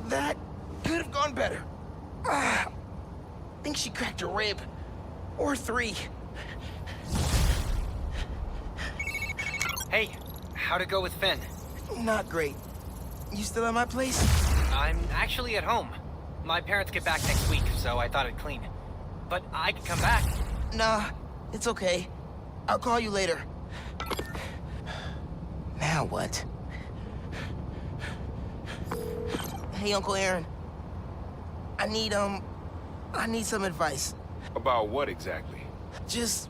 That could have gone better. I think she cracked a rib. Or 3. Hey, how'd it go with Phin? Not great. You still at my place? I'm actually at home. My parents get back next week, so I thought I'd clean. But I could come back. Nah, it's okay. I'll call you later. Now what? Hey, Uncle Aaron. I need some advice. About what exactly? Just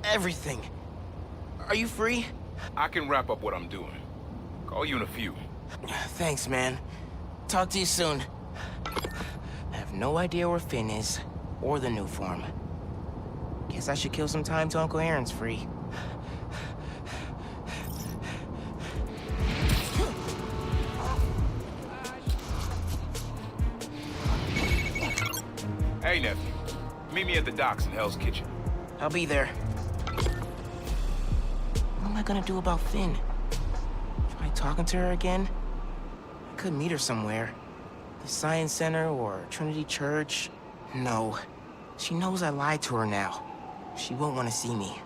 everything. Are you free? I can wrap up what I'm doing. Call you in a few. Thanks, man. Talk to you soon. I have no idea where Phin is, or the Nuform. Guess I should kill some time till Uncle Aaron's free. Hey, nephew. Meet me at the docks in Hell's Kitchen. I'll be there. What am I gonna do about Phin? Try talking to her again? I could meet her somewhere. The Science Center or Trinity Church. No. She knows I lied to her now. She won't want to see me.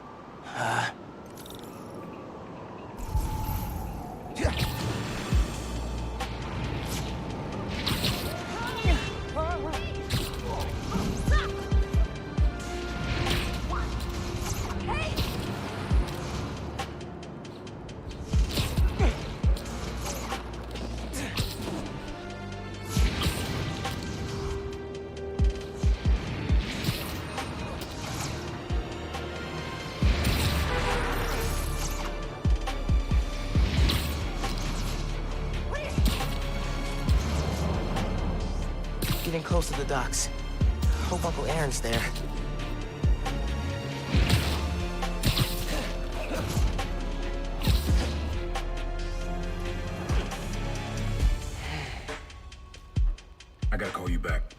Getting close to the docks. Hope Uncle Aaron's there. I gotta call you back.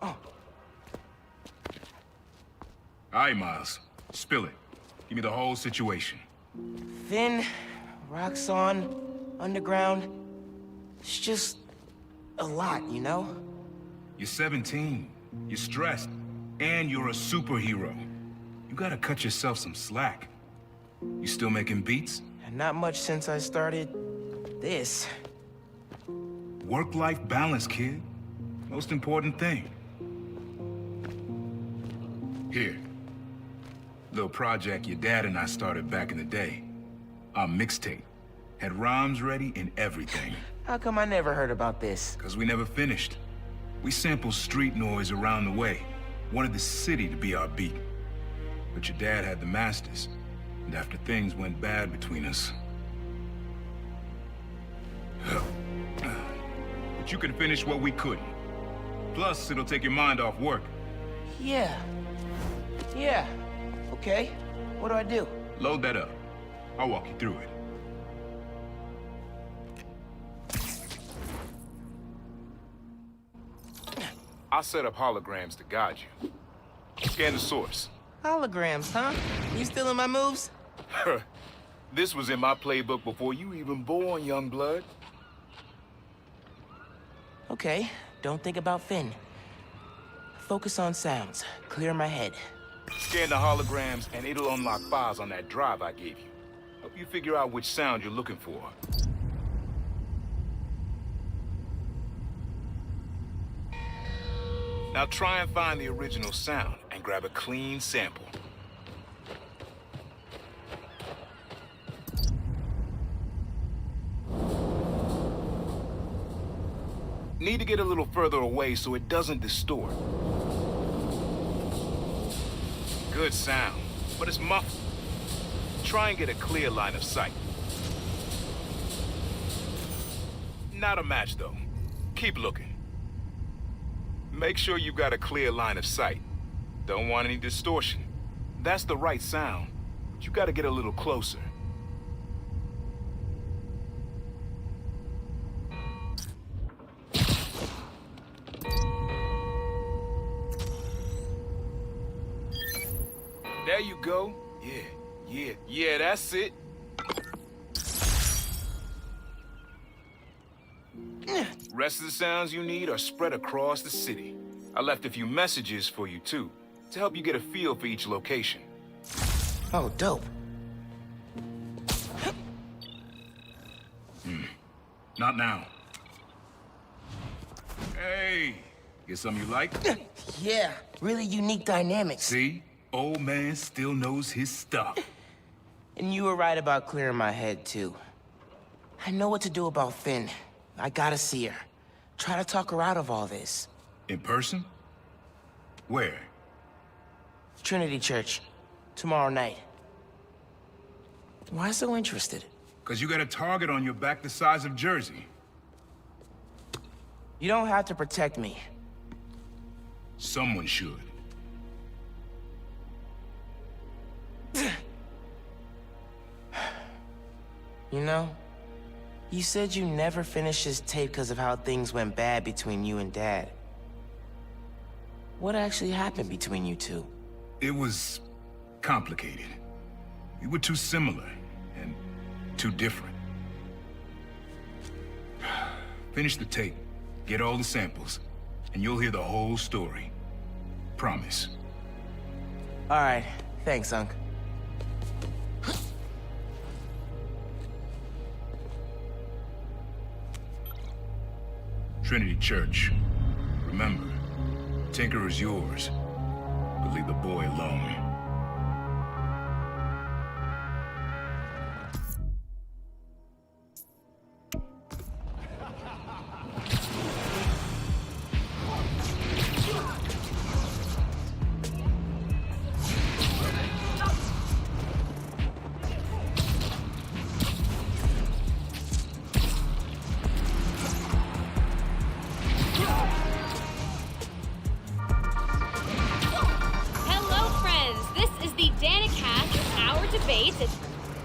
Oh. All right, Miles. Spill it. Give me the whole situation. Phin, Roxxon, Underground. It's just a lot, you know? You're 17. You're stressed. And you're a superhero. You gotta cut yourself some slack. You still making beats? And not much since I started this. Work-life balance, kid. Most important thing. Here. Little project your dad and I started back in the day. Our mixtape. Had rhymes ready and everything. How come I never heard about this? Cause we never finished. We sampled street noise around the way. Wanted the city to be our beat. But your dad had the masters. And after things went bad between us... But you can finish what we couldn't. Plus, it'll take your mind off work. Yeah. Yeah. Okay. What do I do? Load that up. I'll walk you through it. I'll set up holograms to guide you. Scan the source. Holograms, huh? You stealing my moves? This was in my playbook before you even born, young blood. Okay, don't think about Phin. Focus on sounds. Clear my head. Scan the holograms and it'll unlock files on that drive I gave you. Help you figure out which sound you're looking for. Now try and find the original sound and grab a clean sample. Need to get a little further away so it doesn't distort. Good sound, but it's muffled. Try and get a clear line of sight. Not a match, though. Keep looking. Make sure you've got a clear line of sight. Don't want any distortion. That's the right sound, but you gotta get a little closer. There you go. Yeah, that's it. Rest of the sounds you need are spread across the city. I left a few messages for you, too, to help you get a feel for each location. Oh, dope. Not now. Hey, get something you like? Yeah, really unique dynamics. See? Old man still knows his stuff. And you were right about clearing my head, too. I know what to do about Phin. I gotta see her. Try to talk her out of all this. In person? Where? Trinity Church. Tomorrow night. Why so interested? Because you got a target on your back the size of Jersey. You don't have to protect me. Someone should. You know, you said you never finished this tape because of how things went bad between you and Dad. What actually happened between you two? It was complicated. We were too similar and too different. Finish the tape, get all the samples, and you'll hear the whole story. Promise. All right, thanks, Unc. Trinity Church. Remember, Tinker is yours, but leave the boy alone.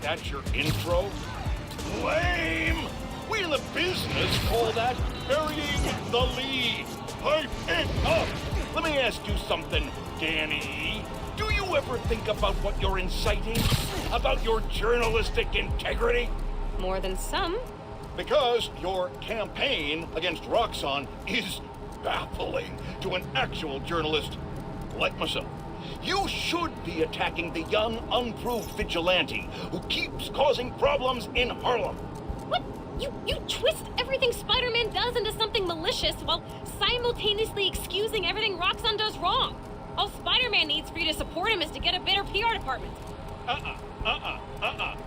That's your intro? Lame! We in the business call that burying the lead. Hype it up! Let me ask you something, Danny. Do you ever think about what you're inciting? About your journalistic integrity? More than some. Because your campaign against Roxxon is baffling to an actual journalist like myself. You should be attacking the young, unproved vigilante who keeps causing problems in Harlem. What? You twist everything Spider-Man does into something malicious while simultaneously excusing everything Roxxon does wrong. All Spider-Man needs for you to support him is to get a better PR department.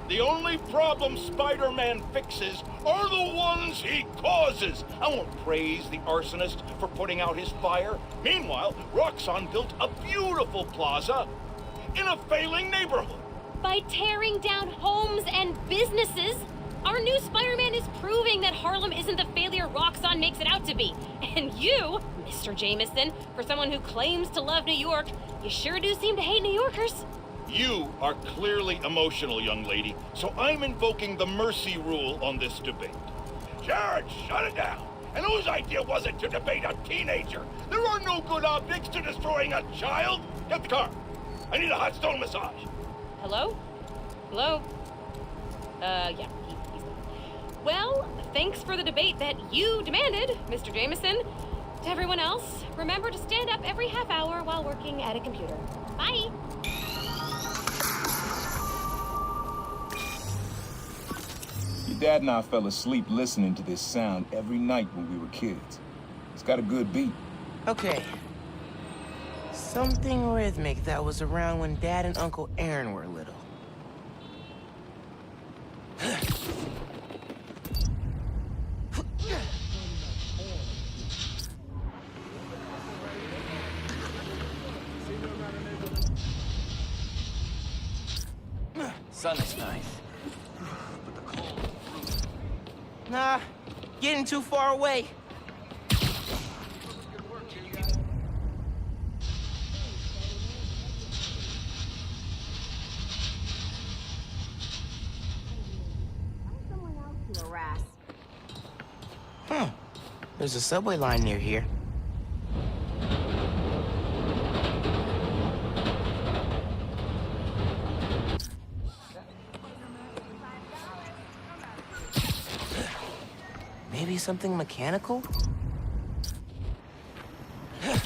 The only problem Spider-Man fixes are the ones he causes. I won't praise the arsonist for putting out his fire. Meanwhile, Roxxon built a beautiful plaza in a failing neighborhood. By tearing down homes and businesses, our new Spider-Man is proving that Harlem isn't the failure Roxxon makes it out to be. And you, Mr. Jameson, for someone who claims to love New York, you sure do seem to hate New Yorkers. You are clearly emotional, young lady, so I'm invoking the mercy rule on this debate. Jared, shut it down. And whose idea was it to debate a teenager? There are no good objects to destroying a child. Get the car. I need a hot stone massage. Hello? Hello? Yeah, he's done. Well, thanks for the debate that you demanded, Mr. Jameson. To everyone else, remember to stand up every half hour while working at a computer. Bye! Your dad and I fell asleep listening to this sound every night when we were kids. It's got a good beat. Okay. Something rhythmic that was around when Dad and Uncle Aaron were little. Sun is nice. But the cold is brutal. Nah, getting too far away. Someone else to harass. There's a subway line near here. Maybe something mechanical? I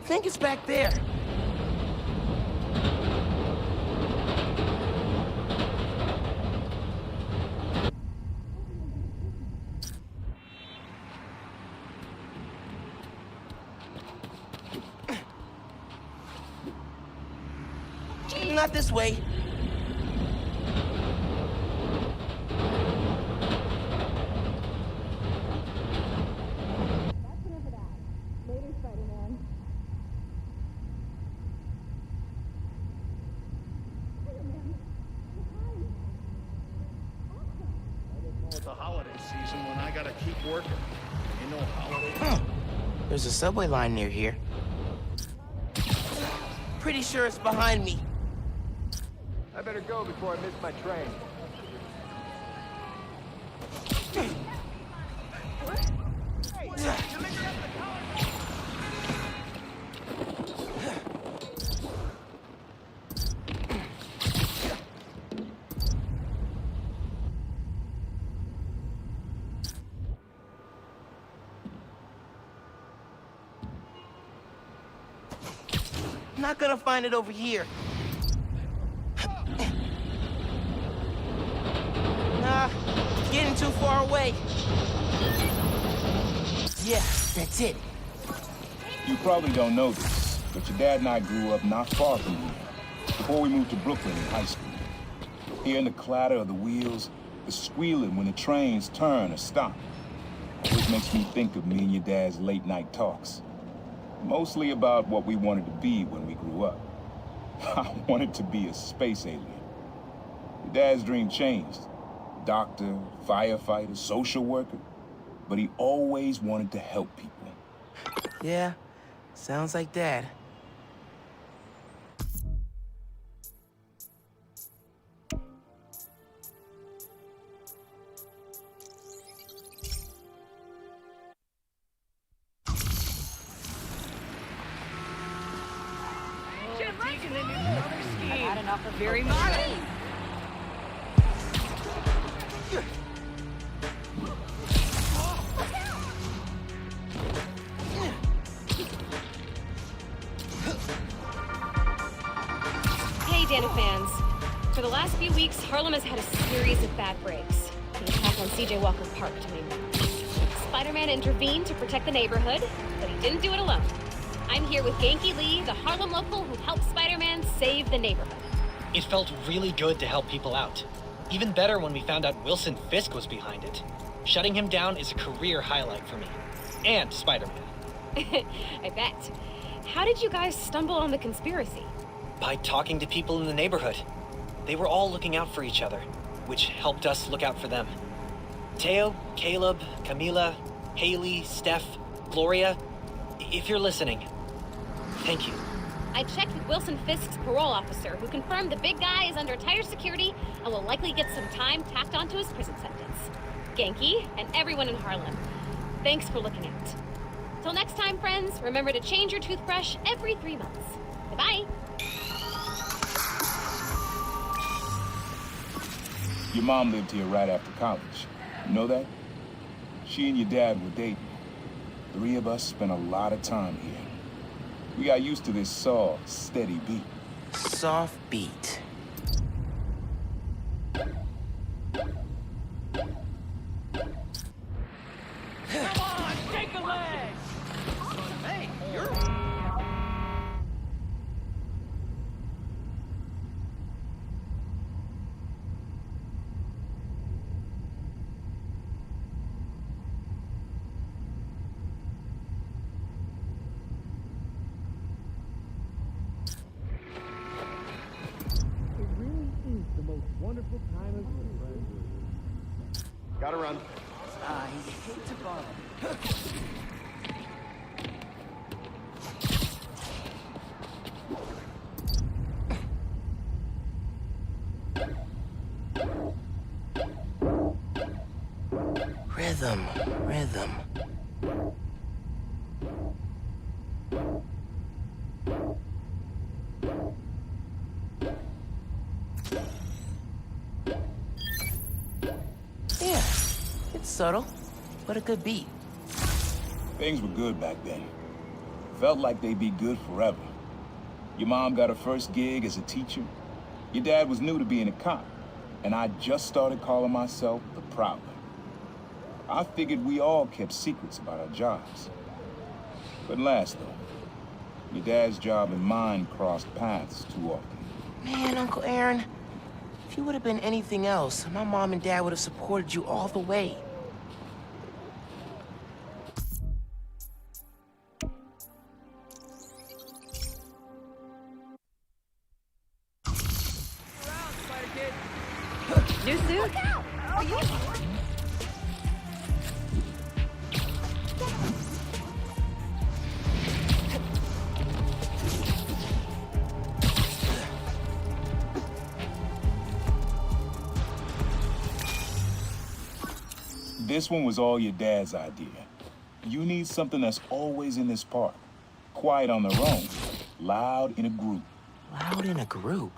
think it's back there. Not this way. It's the holiday season when I gotta keep working. Ain't no holiday. There's a subway line near here. Pretty sure it's behind me. I better go before I miss my train. Not gonna find it over here. Nah, getting too far away. Yeah, that's it. You probably don't know this, but your dad and I grew up not far from here, before we moved to Brooklyn in high school. Hearing the clatter of the wheels, the squealing when the trains turn or stop, always makes me think of me and your dad's late night talks. Mostly about what we wanted to be when we grew up. I wanted to be a space alien. Your dad's dream changed. Doctor, firefighter, social worker. But he always wanted to help people. Yeah, sounds like Dad. I've had enough of very modern. Hey, Dana fans. For the last few weeks, Harlem has had a series of bad breaks. The attack on CJ Walker Park to name one. Spider-Man intervened to protect the neighborhood, but he didn't do it alone. I'm here with Genki Lee, the Harlem local who helped Spider-Man save the neighborhood. It felt really good to help people out. Even better when we found out Wilson Fisk was behind it. Shutting him down is a career highlight for me. And Spider-Man. I bet. How did you guys stumble on the conspiracy? By talking to people in the neighborhood. They were all looking out for each other, which helped us look out for them. Teo, Caleb, Camila, Haley, Steph, Gloria, if you're listening, thank you. I checked with Wilson Fisk's parole officer, who confirmed the big guy is under tighter security and will likely get some time tacked onto his prison sentence. Genki, and everyone in Harlem, thanks for looking out. Till next time, friends, remember to change your toothbrush every 3 months. Bye-bye. Your mom lived here right after college. You know that? She and your dad were dating. 3 of us spent a lot of time here. We got used to this soft, steady beat. Soft beat. Come on, take a leg! Hey, you're... Wonderful time of year. Gotta run. I hate to bother. Rhythm, rhythm. It's subtle, but a good beat. Things were good back then. Felt like they'd be good forever. Your mom got her first gig as a teacher. Your dad was new to being a cop, and I just started calling myself the Prowler. I figured we all kept secrets about our jobs. Couldn't last, though. Your dad's job and mine crossed paths too often. Man, Uncle Aaron, if you would have been anything else, my mom and dad would have supported you all the way. New suit? This one was all your dad's idea. You need something that's always in this park. Quiet on their own, loud in a group. Loud in a group?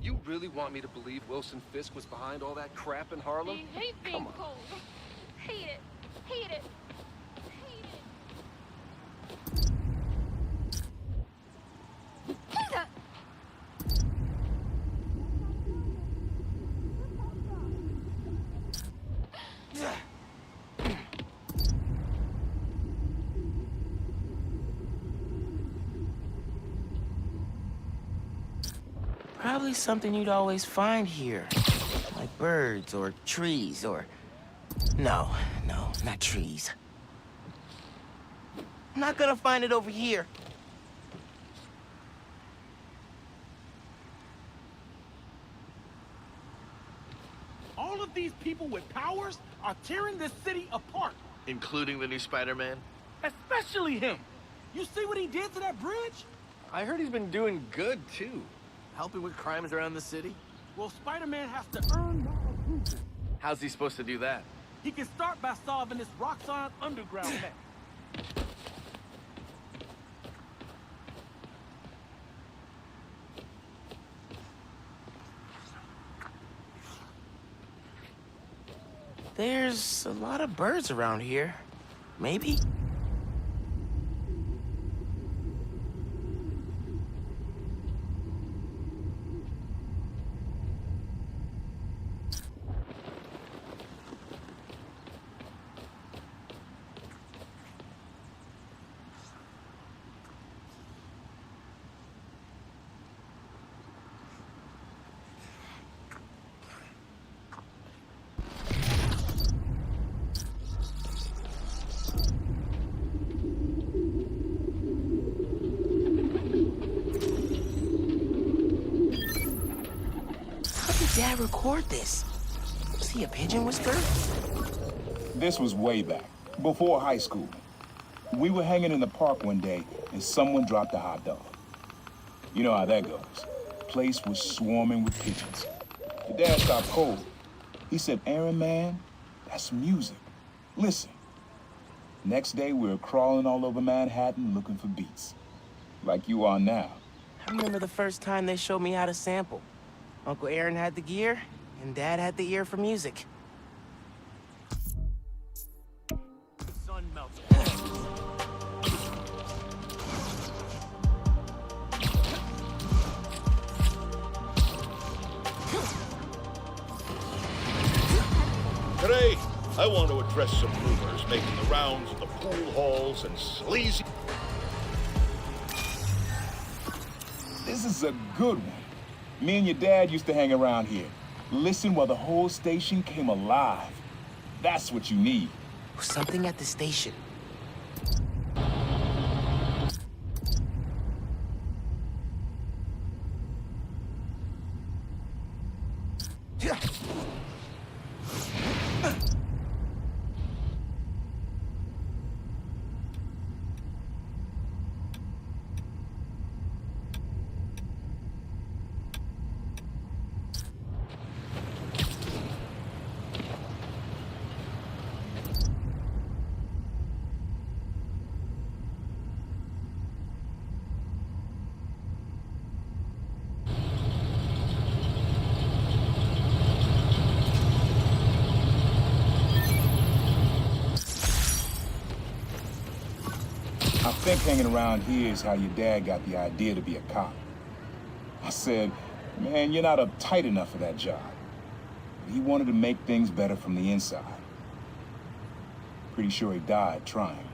You really want me to believe Wilson Fisk was behind all that crap in Harlem? I hate being cold. Hate it. Hate it. Hate it. Probably something you'd always find here. Like birds or trees or... No, not trees. I'm not gonna find it over here. All of these people with powers are tearing this city apart. Including the new Spider-Man? Especially him. You see what he did to that bridge? I heard he's been doing good, too. Helping with crimes around the city? Well, Spider-Man has to earn my approval. How's he supposed to do that? He can start by solving this Roxxon underground mess. There's a lot of birds around here. Maybe? Dad record this? Was he a pigeon whisperer? This was way back, before high school. We were hanging in the park one day, and someone dropped a hot dog. You know how that goes. Place was swarming with pigeons. Your dad stopped cold. He said, "Aaron, man, that's music. Listen." Next day, we were crawling all over Manhattan looking for beats. Like you are now. I remember the first time they showed me how to sample. Uncle Aaron had the gear, and Dad had the ear for music. Sun melts. Today, I want to address some rumors making the rounds of the pool halls and sleazy... This is a good one. Me and your dad used to hang around here. Listen while the whole station came alive. That's what you need. Something at the station. I think hanging around here is how your dad got the idea to be a cop. I said, man, you're not uptight enough for that job. He wanted to make things better from the inside. Pretty sure he died trying.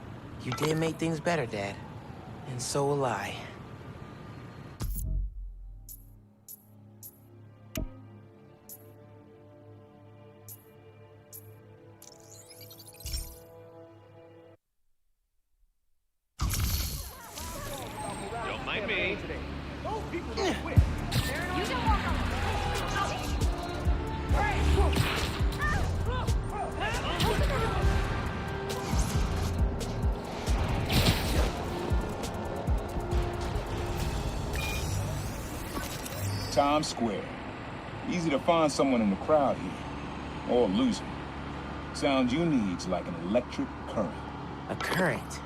You did make things better, Dad. And so will I. Don't mind me. Those people don't quit. You don't walk on. Times Square. Easy to find someone in the crowd here. Or lose him. Sound you need's like an electric current. A current.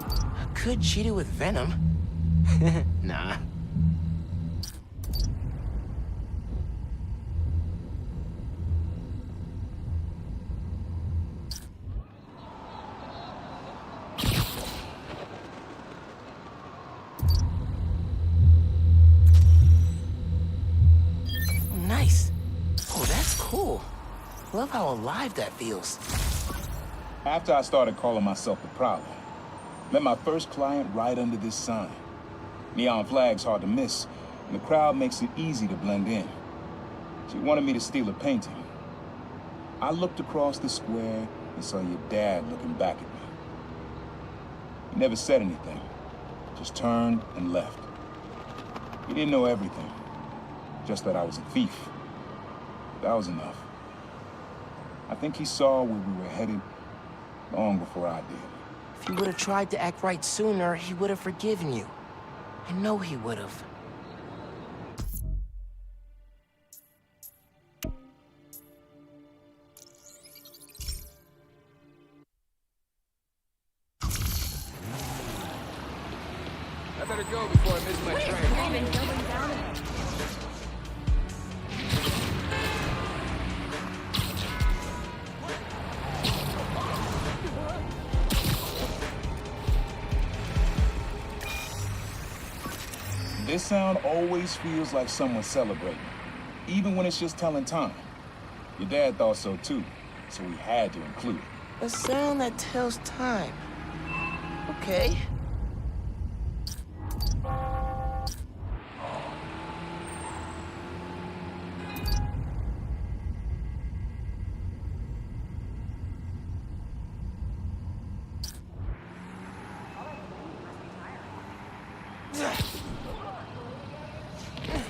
I could cheat it with venom. Nah. Nice. Oh, that's cool. Love how alive that feels. After I started calling myself the Prowler, met my first client right under this sign. Neon flag's hard to miss, and the crowd makes it easy to blend in. She wanted me to steal a painting. I looked across the square and saw your dad looking back at me. He never said anything, just turned and left. He didn't know everything, just that I was a thief. That was enough. I think he saw where we were headed long before I did. If you would have tried to act right sooner, he would have forgiven you. I know he would have. I better go before I miss my train. This sound always feels like someone celebrating, even when it's just telling time. Your dad thought so too, so we had to include it. A sound that tells time. Okay.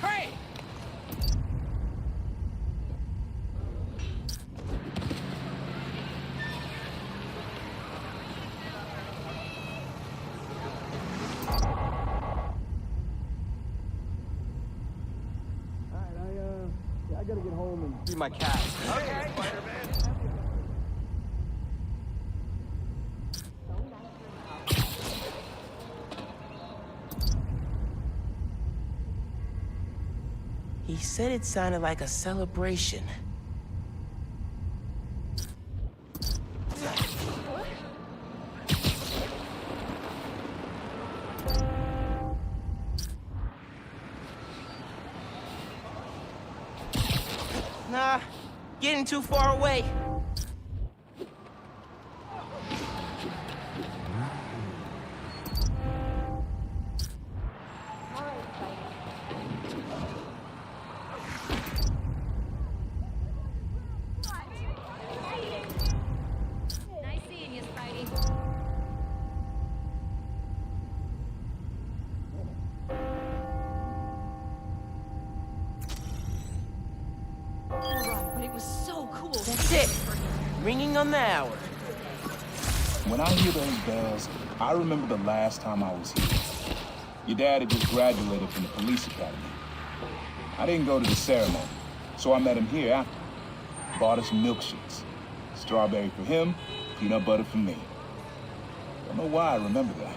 Hey! I gotta get home and see my cat. Okay. He said it sounded like a celebration. Nah, getting too far away. Nice seeing you, Spidey. But it was so cool. That's it. Ringing on the hour. When I hear those bells, I remember the last time I was here. Your dad had just graduated from the police academy. I didn't go to the ceremony, so I met him here after. Bought us milkshakes. Strawberry for him, peanut butter for me. Don't know why I remember that.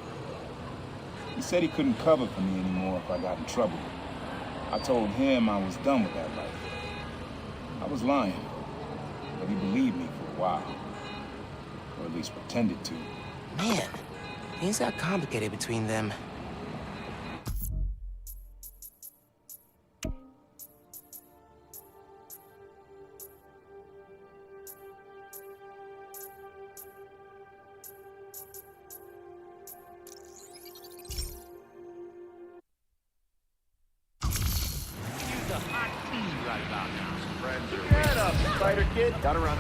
He said he couldn't cover for me anymore if I got in trouble. I told him I was done with that life. I was lying, but he believed me for a while. Or at least pretended to. Man, Things got complicated between them. Use a hot tea right about now. Friends are Get up, Spider Kid. Gotta run.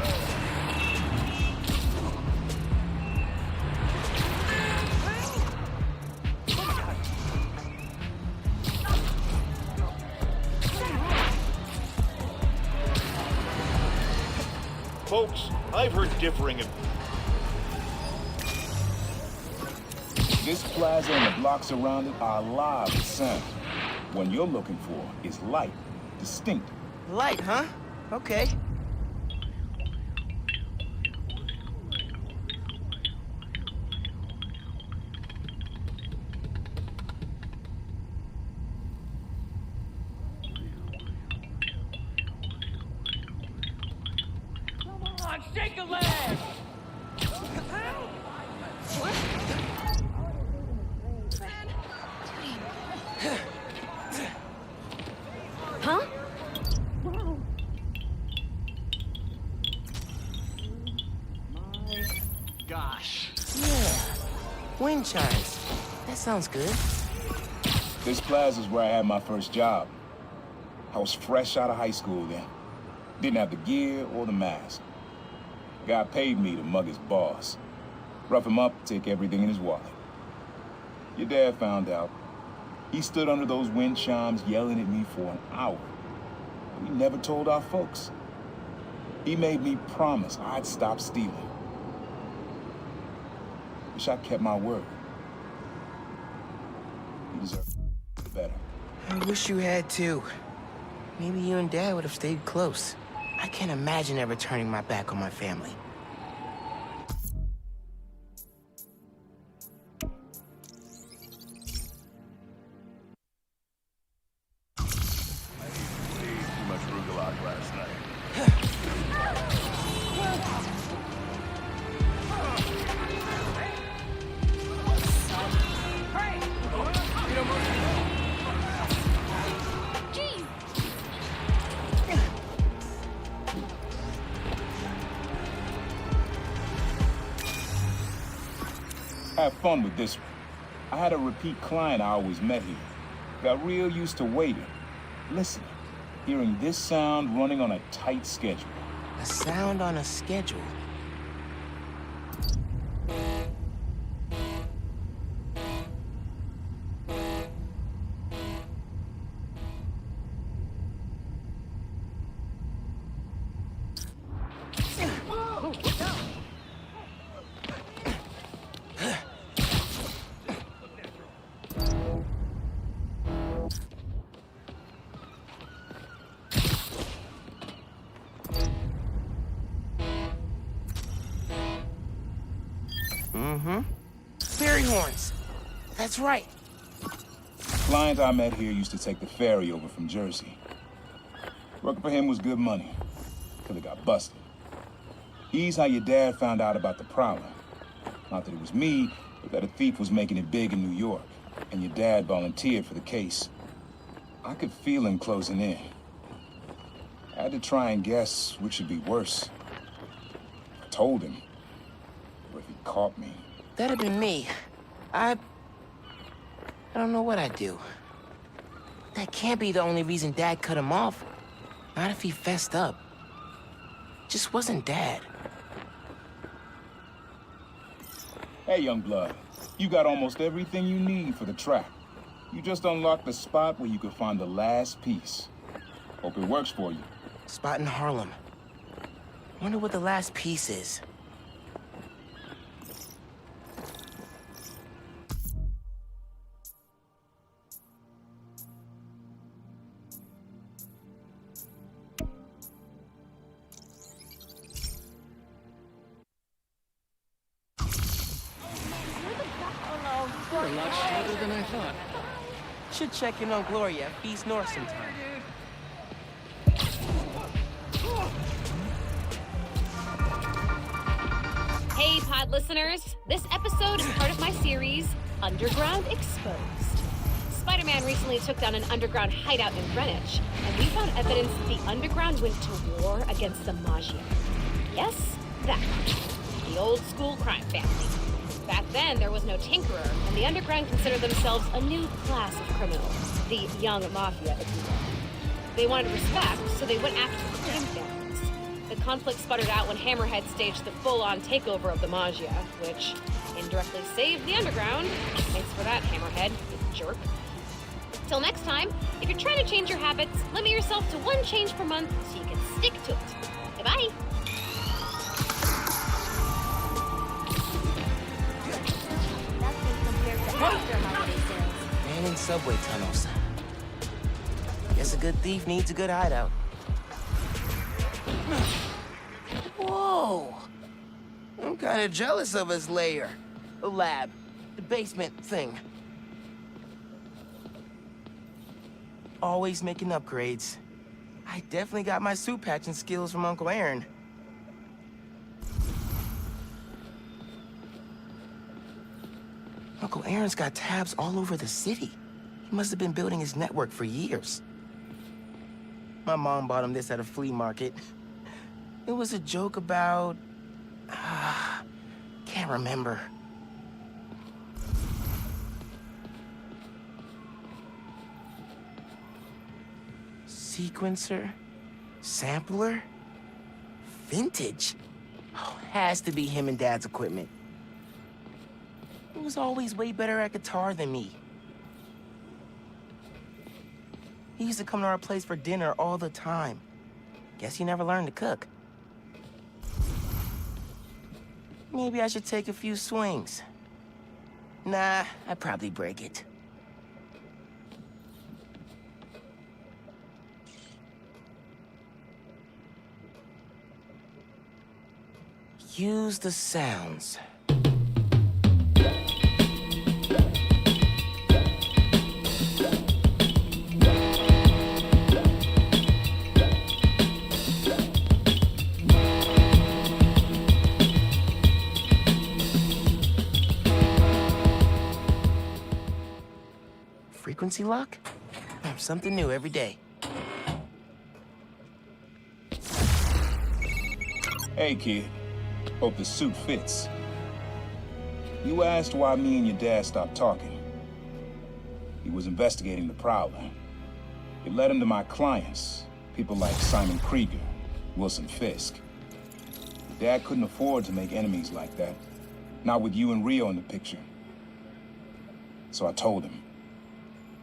Folks, I've heard differing opinions. This plaza and the blocks around it are alive with sound. What you're looking for is light, distinct. Light, huh? Okay. Come on, shake a leg! Huh? Gosh. Yeah. Wind chimes. That sounds good. This plaza's where I had my first job. I was fresh out of high school then. Didn't have the gear or the mask. Guy paid me to mug his boss. Rough him up, take everything in his wallet. Your dad found out. He stood under those wind chimes yelling at me for an hour. We never told our folks. He made me promise I'd stop stealing. Wish I kept my word. He deserved better. I wish you had too. Maybe you and Dad would have stayed close. I can't imagine ever turning my back on my family. Too much Rugelach last night. Have fun with this one. I had a repeat client I always met here. Got real used to waiting, listening, hearing this sound running on a tight schedule. A sound on a schedule. Fairy horns. That's right. Client I met here used to take the ferry over from Jersey. Working for him was good money, till he got busted. He's how your dad found out about the Prowler. Not that it was me, but that a thief was making it big in New York, and your dad volunteered for the case. I could feel him closing in. I had to try and guess which should be worse. I told him, or if he caught me. That'd been me. I don't know what I'd do. That can't be the only reason Dad cut him off. Not if he fessed up. Just wasn't Dad. Hey, young blood, you got almost everything you need for the track. You just unlocked the spot where you could find the last piece. Hope it works for you. Spot in Harlem. Wonder what the last piece is. You're a lot shorter than I thought. Should check in on Gloria at Feast North sometime. Hey, pod listeners. This episode is part of my series, Underground Exposed. Spider-Man recently took down an underground hideout in Greenwich, and we found evidence that the underground went to war against the Maggia. Yes, that Maggia. The old school crime family. Back then, there was no tinkerer, and the underground considered themselves a new class of criminals, the young mafia, if you will. They wanted respect, so they went after the crime families. The conflict sputtered out when Hammerhead staged the full-on takeover of the Maggia, which indirectly saved the underground. Thanks for that, Hammerhead, you jerk. Till next time, if you're trying to change your habits, limit yourself to 1 change per month so you can stick to it. Bye-bye. Man in subway tunnels. Guess a good thief needs a good hideout. Whoa! I'm kind of jealous of his lair. The lab. The basement thing. Always making upgrades. I definitely got my suit patching skills from Uncle Aaron. Uncle Aaron's got tabs all over the city. He must have been building his network for years. My mom bought him this at a flea market. It was a joke about... can't remember. Sequencer? Sampler? Vintage? Oh, has to be him and Dad's equipment. He was always way better at guitar than me. He used to come to our place for dinner all the time. Guess he never learned to cook. Maybe I should take a few swings. Nah, I'd probably break it. Use the sounds. Frequency lock? Something new every day. Hey, kid. Hope the suit fits. You asked why me and your dad stopped talking. He was investigating the Prowler. It led him to my clients, people like Simon Krieger, Wilson Fisk. Dad couldn't afford to make enemies like that, not with you and Rio in the picture. So I told him.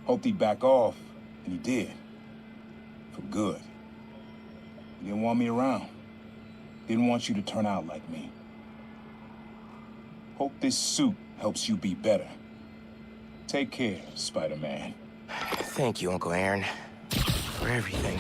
Hoped he'd back off, and he did. For good. He didn't want me around. Didn't want you to turn out like me. Hope this suit helps you be better. Take care, Spider-Man. Thank you, Uncle Aaron, for everything.